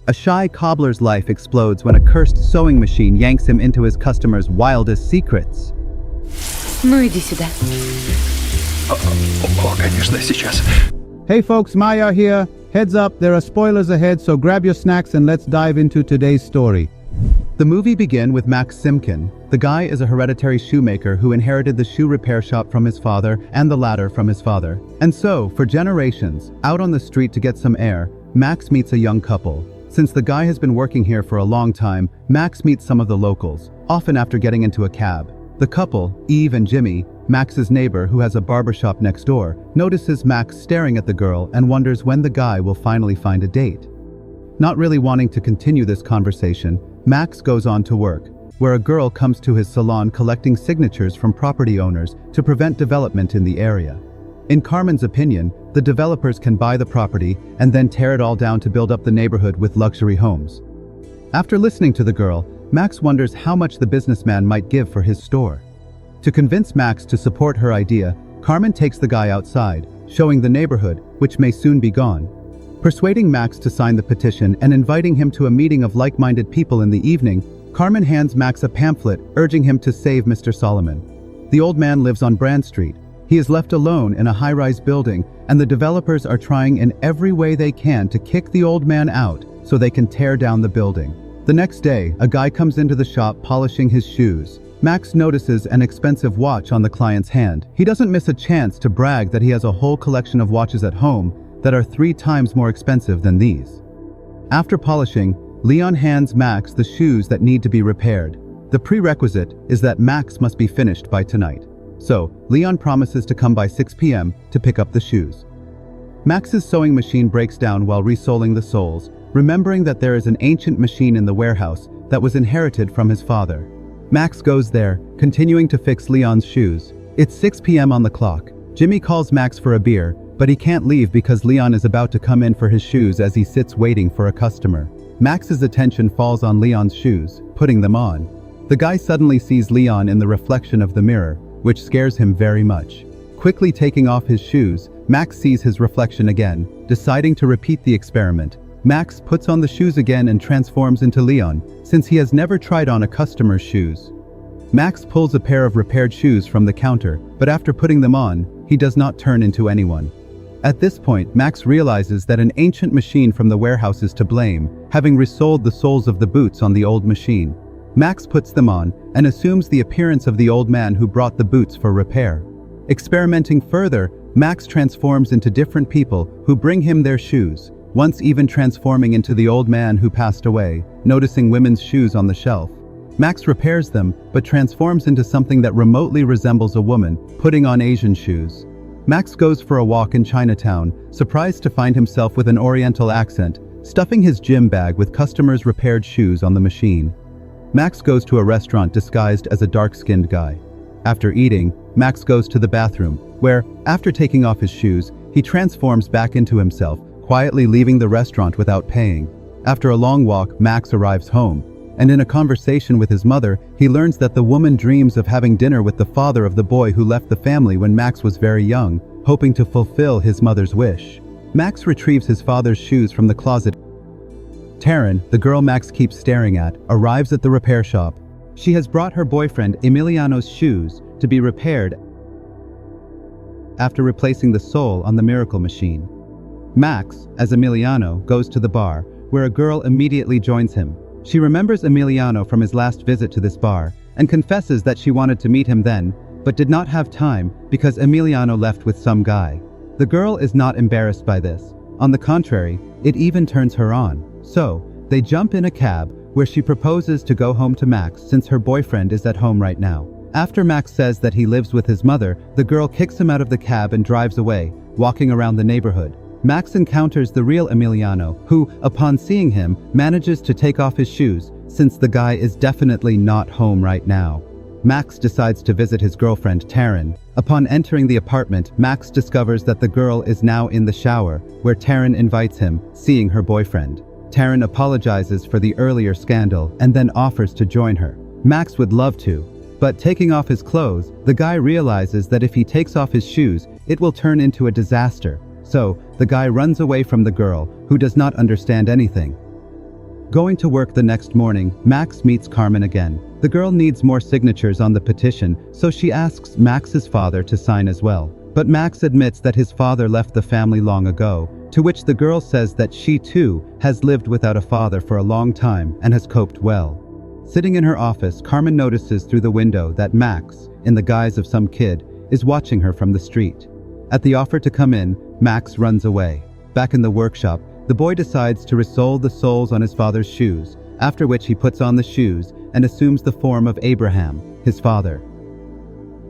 A shy cobbler's life explodes when a cursed sewing machine yanks him into his customer's wildest secrets. Ну иди сюда. Конечно, сейчас. Hey folks, Mahi here. Heads up, there are spoilers ahead, so grab your snacks and let's dive into today's story. The movie begins with Max Simkin. The guy is a hereditary shoemaker who inherited the shoe repair shop from his father and the latter from his father. And so, for generations, out on the street to get some air, Max meets a young couple. Since the guy has been working here for a long time, Max meets some of the locals, often after getting into a cab. The couple, Eve and Jimmy, Max's neighbor who has a barbershop next door, notices Max staring at the girl and wonders when the guy will finally find a date. Not really wanting to continue this conversation, Max goes on to work, where a girl comes to his salon collecting signatures from property owners to prevent development in the area. In Carmen's opinion, the developers can buy the property and then tear it all down to build up the neighborhood with luxury homes. After listening to the girl, Max wonders how much the businessman might give for his store. To convince Max to support her idea, Carmen takes the guy outside, showing the neighborhood, which may soon be gone. Persuading Max to sign the petition and inviting him to a meeting of like-minded people in the evening, Carmen hands Max a pamphlet urging him to save Mr. Solomon. The old man lives on Brand Street. He is left alone in a high-rise building, and the developers are trying in every way they can to kick the old man out so they can tear down the building. The next day, a guy comes into the shop polishing his shoes. Max notices an expensive watch on the client's hand. He doesn't miss a chance to brag that he has a whole collection of watches at home that are 3 times more expensive than these. After polishing, Leon hands Max the shoes that need to be repaired. The prerequisite is that Max must be finished by tonight. So, Leon promises to come by 6 p.m. to pick up the shoes. Max's sewing machine breaks down while resoling the soles, remembering that there is an ancient machine in the warehouse that was inherited from his father. Max goes there, continuing to fix Leon's shoes. It's 6 p.m. on the clock. Jimmy calls Max for a beer, but he can't leave because Leon is about to come in for his shoes as he sits waiting for a customer. Max's attention falls on Leon's shoes, putting them on. The guy suddenly sees Leon in the reflection of the mirror, which scares him very much. Quickly taking off his shoes, Max sees his reflection again, deciding to repeat the experiment. Max puts on the shoes again and transforms into Leon, since he has never tried on a customer's shoes. Max pulls a pair of repaired shoes from the counter, but after putting them on, he does not turn into anyone. At this point, Max realizes that an ancient machine from the warehouse is to blame, having resoled the soles of the boots on the old machine. Max puts them on and assumes the appearance of the old man who brought the boots for repair. Experimenting further, Max transforms into different people who bring him their shoes, once even transforming into the old man who passed away, noticing women's shoes on the shelf. Max repairs them, but transforms into something that remotely resembles a woman, putting on Asian shoes. Max goes for a walk in Chinatown, surprised to find himself with an Oriental accent, stuffing his gym bag with customers' repaired shoes on the machine. Max goes to a restaurant disguised as a dark-skinned guy. After eating, Max goes to the bathroom, where, after taking off his shoes, he transforms back into himself, quietly leaving the restaurant without paying. After a long walk, Max arrives home, and in a conversation with his mother, he learns that the woman dreams of having dinner with the father of the boy who left the family when Max was very young, hoping to fulfill his mother's wish. Max retrieves his father's shoes from the closet. Taryn, the girl Max keeps staring at, arrives at the repair shop. She has brought her boyfriend Emiliano's shoes to be repaired after replacing the sole on the miracle machine. Max, as Emiliano, goes to the bar, where a girl immediately joins him. She remembers Emiliano from his last visit to this bar, and confesses that she wanted to meet him then, but did not have time because Emiliano left with some guy. The girl is not embarrassed by this. On the contrary, it even turns her on. So, they jump in a cab, where she proposes to go home to Max since her boyfriend is at home right now. After Max says that he lives with his mother, the girl kicks him out of the cab and drives away, walking around the neighborhood. Max encounters the real Emiliano, who, upon seeing him, manages to take off his shoes, since the guy is definitely not home right now. Max decides to visit his girlfriend, Taryn. Upon entering the apartment, Max discovers that the girl is now in the shower, where Taryn invites him, seeing her boyfriend. Taryn apologizes for the earlier scandal and then offers to join her. Max would love to, but taking off his clothes, the guy realizes that if he takes off his shoes, it will turn into a disaster. So, the guy runs away from the girl, who does not understand anything. Going to work the next morning, Max meets Carmen again. The girl needs more signatures on the petition, so she asks Max's father to sign as well. But Max admits that his father left the family long ago, to which the girl says that she too has lived without a father for a long time and has coped well. Sitting in her office, Carmen notices through the window that Max, in the guise of some kid, is watching her from the street. At the offer to come in, Max runs away. Back in the workshop, the boy decides to resole the soles on his father's shoes, after which he puts on the shoes and assumes the form of Abraham, his father.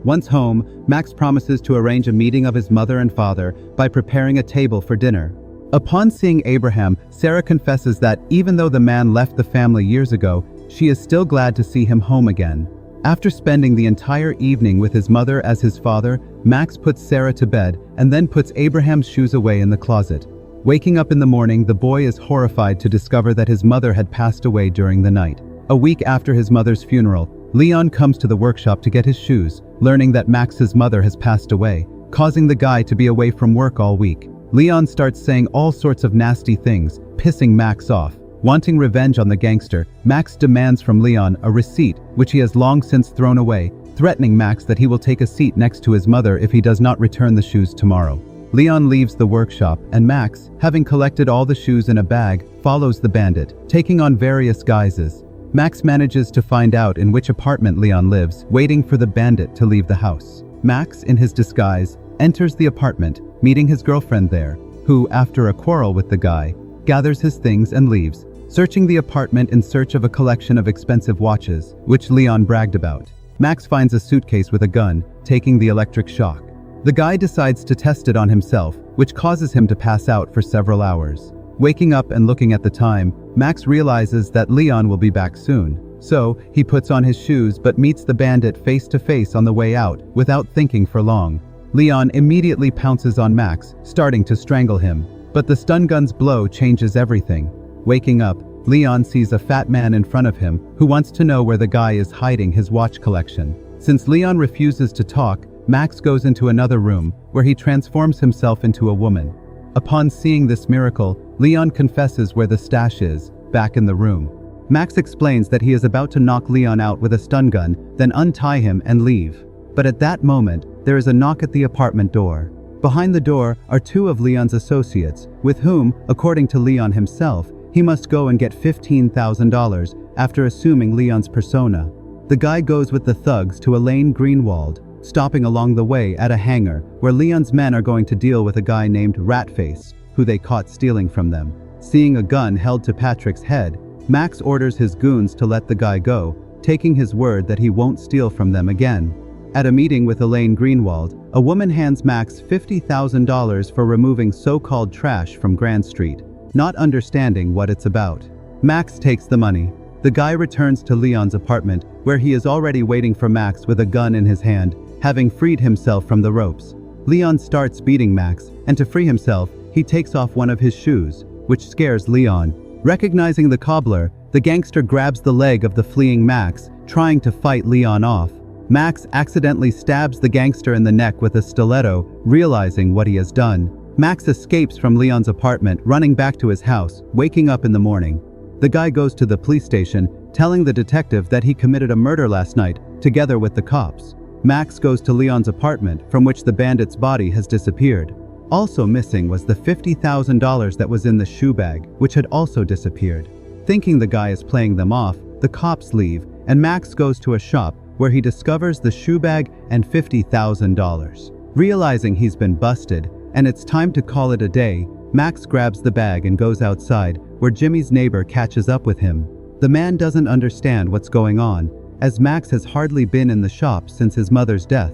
Once home, Max promises to arrange a meeting of his mother and father by preparing a table for dinner. Upon seeing Abraham, Sarah confesses that even though the man left the family years ago, she is still glad to see him home again. After spending the entire evening with his mother as his father, Max puts Sarah to bed and then puts Abraham's shoes away in the closet. Waking up in the morning, the boy is horrified to discover that his mother had passed away during the night. A week after his mother's funeral, Leon comes to the workshop to get his shoes, learning that Max's mother has passed away, causing the guy to be away from work all week. Leon starts saying all sorts of nasty things, pissing Max off. Wanting revenge on the gangster, Max demands from Leon a receipt, which he has long since thrown away, threatening Max that he will take a seat next to his mother if he does not return the shoes tomorrow. Leon leaves the workshop, and Max, having collected all the shoes in a bag, follows the bandit, taking on various guises. Max manages to find out in which apartment Leon lives, waiting for the bandit to leave the house. Max, in his disguise, enters the apartment, meeting his girlfriend there, who, after a quarrel with the guy, gathers his things and leaves, searching the apartment in search of a collection of expensive watches, which Leon bragged about. Max finds a suitcase with a gun, taking the electric shock. The guy decides to test it on himself, which causes him to pass out for several hours. Waking up and looking at the time, Max realizes that Leon will be back soon. So, he puts on his shoes but meets the bandit face to face on the way out, without thinking for long. Leon immediately pounces on Max, starting to strangle him. But the stun gun's blow changes everything. Waking up, Leon sees a fat man in front of him who wants to know where the guy is hiding his watch collection. Since Leon refuses to talk, Max goes into another room, where he transforms himself into a woman. Upon seeing this miracle, Leon confesses where the stash is, back in the room. Max explains that he is about to knock Leon out with a stun gun, then untie him and leave. But at that moment, there is a knock at the apartment door. Behind the door are two of Leon's associates, with whom, according to Leon himself, he must go and get $15,000 after assuming Leon's persona. The guy goes with the thugs to Elaine Greenwald, stopping along the way at a hangar where Leon's men are going to deal with a guy named Ratface, who they caught stealing from them. Seeing a gun held to Patrick's head, Max orders his goons to let the guy go, taking his word that he won't steal from them again. At a meeting with Elaine Greenwald, a woman hands Max $50,000 for removing so-called trash from Grand Street, not understanding what it's about. Max takes the money. The guy returns to Leon's apartment, where he is already waiting for Max with a gun in his hand, having freed himself from the ropes. Leon starts beating Max, and to free himself, he takes off one of his shoes, which scares Leon. Recognizing the Cobbler, the gangster grabs the leg of the fleeing Max, trying to fight Leon off. Max accidentally stabs the gangster in the neck with a stiletto, realizing what he has done. Max escapes from Leon's apartment, running back to his house, waking up in the morning. The guy goes to the police station, telling the detective that he committed a murder last night, together with the cops. Max goes to Leon's apartment, from which the bandit's body has disappeared. Also missing was the $50,000 that was in the shoe bag, which had also disappeared. Thinking the guy is playing them off, the cops leave, and Max goes to a shop where he discovers the shoe bag and $50,000. Realizing he's been busted, and it's time to call it a day, Max grabs the bag and goes outside, where Jimmy's neighbor catches up with him. The man doesn't understand what's going on, as Max has hardly been in the shop since his mother's death.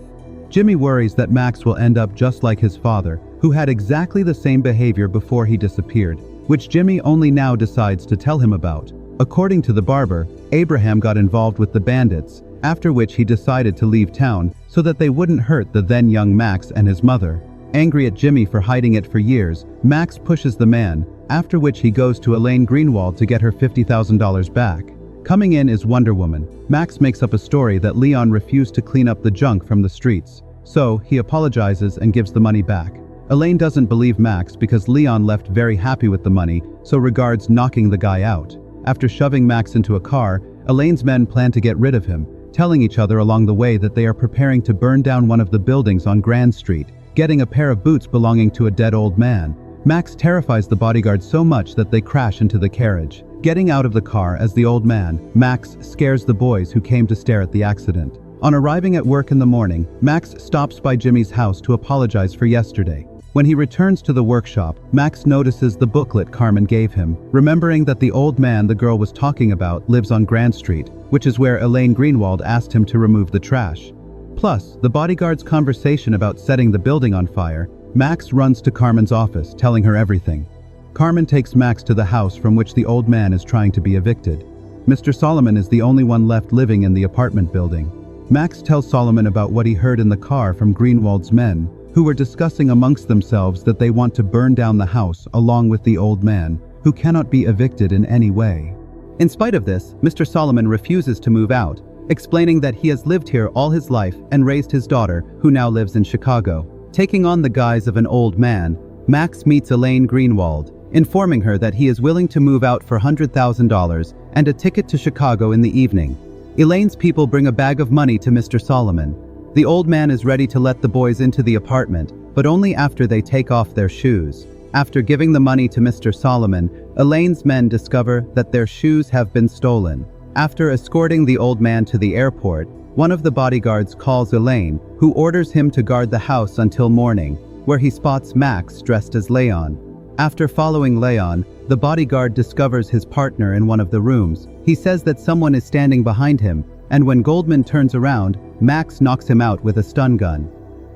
Jimmy worries that Max will end up just like his father, who had exactly the same behavior before he disappeared, which Jimmy only now decides to tell him about. According to the barber, Abraham got involved with the bandits, after which he decided to leave town so that they wouldn't hurt the then young Max and his mother. Angry at Jimmy for hiding it for years, Max pushes the man, after which he goes to Elaine Greenwald to get her $50,000 back. Coming in is Wonder Woman. Max makes up a story that Leon refused to clean up the junk from the streets, so he apologizes and gives the money back. Elaine doesn't believe Max because Leon left very happy with the money, so regards knocking the guy out. After shoving Max into a car, Elaine's men plan to get rid of him, telling each other along the way that they are preparing to burn down one of the buildings on Grand Street, getting a pair of boots belonging to a dead old man. Max terrifies the bodyguards so much that they crash into the carriage. Getting out of the car as the old man, Max scares the boys who came to stare at the accident. On arriving at work in the morning, Max stops by Jimmy's house to apologize for yesterday. When he returns to the workshop, Max notices the booklet Carmen gave him, remembering that the old man the girl was talking about lives on Grand Street, which is where Elaine Greenwald asked him to remove the trash. Plus, the bodyguard's conversation about setting the building on fire. Max runs to Carmen's office, telling her everything. Carmen takes Max to the house from which the old man is trying to be evicted. Mr. Solomon is the only one left living in the apartment building. Max tells Solomon about what he heard in the car from Greenwald's men, who were discussing amongst themselves that they want to burn down the house along with the old man, who cannot be evicted in any way. In spite of this, Mr. Solomon refuses to move out, explaining that he has lived here all his life and raised his daughter, who now lives in Chicago. Taking on the guise of an old man, Max meets Elaine Greenwald, informing her that he is willing to move out for $100,000 and a ticket to Chicago in the evening. Elaine's people bring a bag of money to Mr. Solomon. The old man is ready to let the boys into the apartment, but only after they take off their shoes. After giving the money to Mr. Solomon, Elaine's men discover that their shoes have been stolen. After escorting the old man to the airport, one of the bodyguards calls Elaine, who orders him to guard the house until morning, where he spots Max dressed as Leon. After following Leon, the bodyguard discovers his partner in one of the rooms. He says that someone is standing behind him, and when Goldman turns around, Max knocks him out with a stun gun.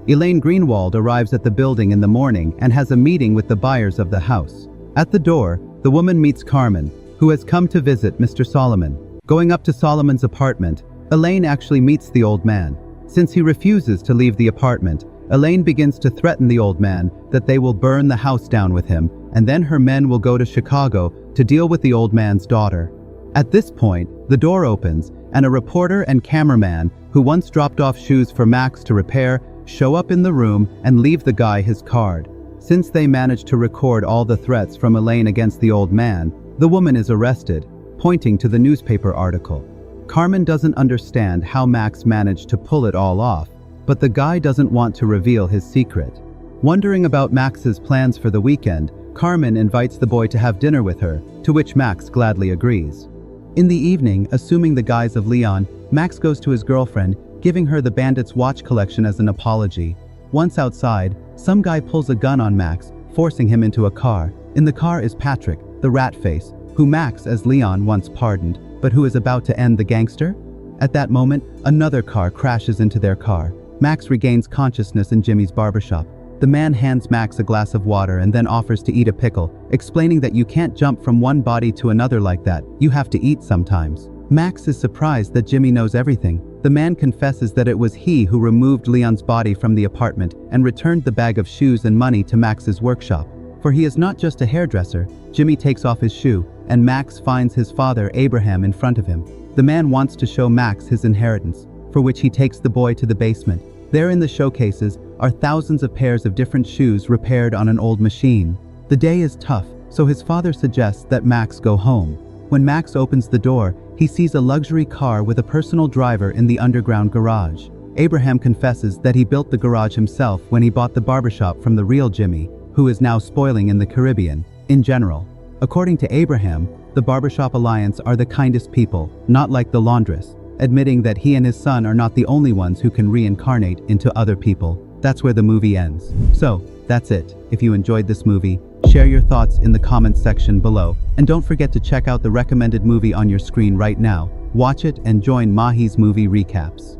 Elaine Greenwald arrives at the building in the morning and has a meeting with the buyers of the house. At the door, the woman meets Carmen, who has come to visit Mr. Solomon. Going up to Solomon's apartment, Elaine actually meets the old man. Since he refuses to leave the apartment, Elaine begins to threaten the old man that they will burn the house down with him, and then her men will go to Chicago to deal with the old man's daughter. At this point, the door opens, and a reporter and cameraman who once dropped off shoes for Max to repair show up in the room and leave the guy his card. Since they managed to record all the threats from Elaine against the old man, the woman is arrested, pointing to the newspaper article. Carmen doesn't understand how Max managed to pull it all off, but the guy doesn't want to reveal his secret. Wondering about Max's plans for the weekend, Carmen invites the boy to have dinner with her, to which Max gladly agrees. In the evening, assuming the guise of Leon, Max goes to his girlfriend, giving her the bandit's watch collection as an apology. Once outside, some guy pulls a gun on Max, forcing him into a car. In the car is Patrick, the rat face, who Max as Leon once pardoned, but who is about to end the gangster. At that moment, another car crashes into their car. Max regains consciousness in Jimmy's barbershop. The man hands Max a glass of water and then offers to eat a pickle, explaining that you can't jump from one body to another like that, you have to eat sometimes. Max is surprised that Jimmy knows everything. The man confesses that it was he who removed Leon's body from the apartment and returned the bag of shoes and money to Max's workshop. For he is not just a hairdresser. Jimmy takes off his shoe, and Max finds his father Abraham in front of him. The man wants to show Max his inheritance, for which he takes the boy to the basement. There in the showcases are thousands of pairs of different shoes repaired on an old machine. The day is tough, so his father suggests that Max go home. When Max opens the door, he sees a luxury car with a personal driver in the underground garage. Abraham confesses that he built the garage himself when he bought the barbershop from the real Jimmy, who is now spoiling in the Caribbean. In general, according to Abraham, the Barbershop Alliance are the kindest people, not like the laundress, admitting that he and his son are not the only ones who can reincarnate into other people. That's where the movie ends. So, that's it. If you enjoyed this movie, share your thoughts in the comments section below, and don't forget to check out the recommended movie on your screen right now. Watch it and join Mahi's movie recaps.